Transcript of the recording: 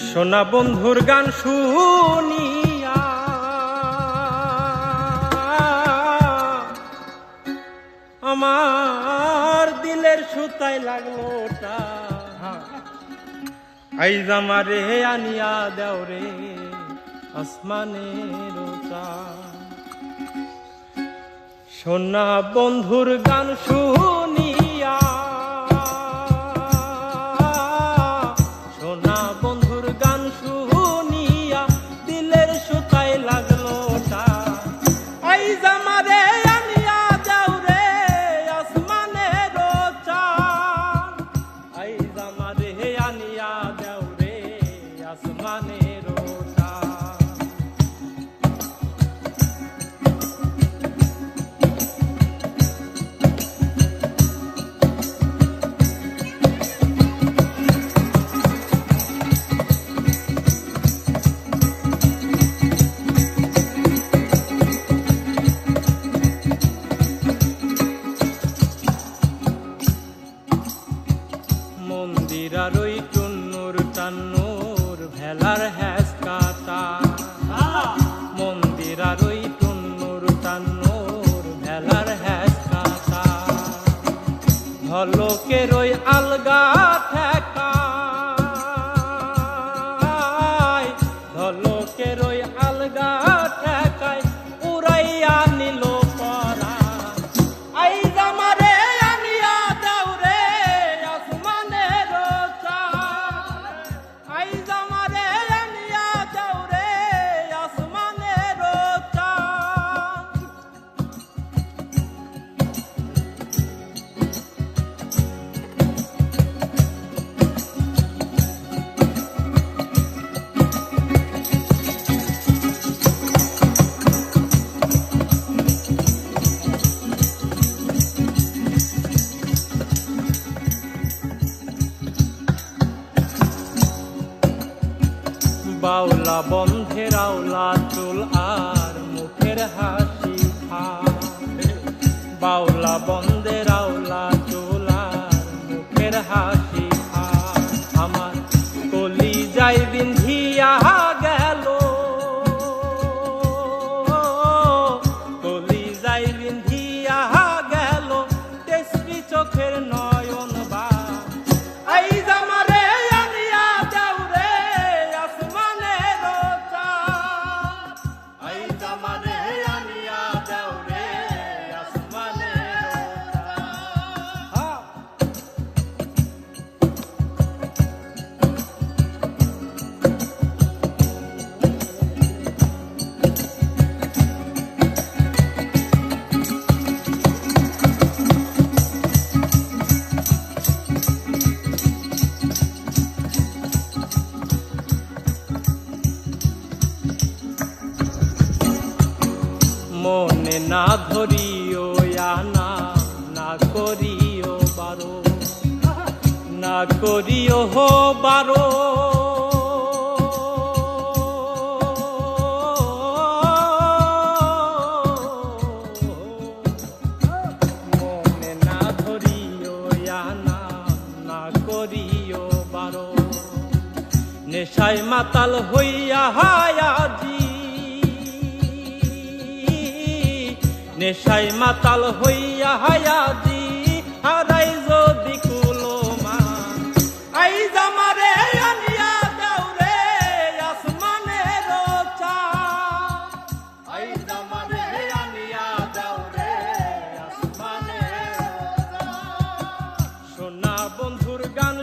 সোনা বন্ধুর গান শুনিয়া আমার দিলের সুতায় লাগলো টা আইজ আমারে আনিয়া দেও রে আসমানের সোনা বন্ধুর গান শুনিয়া সোনা বন্ধুর গান শুনিয়া দিলের সুতায় লাগলো টা আইজ আমারে আনিয়া দেও রে আসমানের চাঁদ আইজ আমারে আনিয়া দেও রে আসমানের মন্দিরার ওই টুন্নুর টান্নুর ভেলার হ্যাস কাটা মন্দিরার ওই টুন্নুর টান্নুর ভেলার হ্যাস কাটা ঢলকের ওই আলগা ঠেকা ঢলকের ওই আলগা ঠেকায় উড়াইয়া নিল বাউলা বন্ধের আওলা চুল আর মুখের হাসি খা বাউলা বন্ধের আওলা চুল আর মুখের হাসি খা আমার কলি যাই বিন্ধিয়া গেল কলি যাই বিন্ধিয়া গেল তেসরি চোখের নয়ন বা আইজ আমারে আনিয়া দেও রে আসমানের চাঁদ আইজ আমারে আনিয়া দেও রে আসমানের চাঁদ মনে না ধরিও আনা না করিও বারো না করিও হো বারো মনে না ধরিও আনা না করিও বারো নেশায় মাতাল হইয়া হায়াজি নেশায় মাতাল হইয়া হায়াজি হারাই যদি কুলোমা আইজ আমারে আনিয়া দেও রে আসমানের চাঁদ আইজ আমারে আনিয়া দেও রে আসমানের চাঁদ সোনা বন্ধুর গান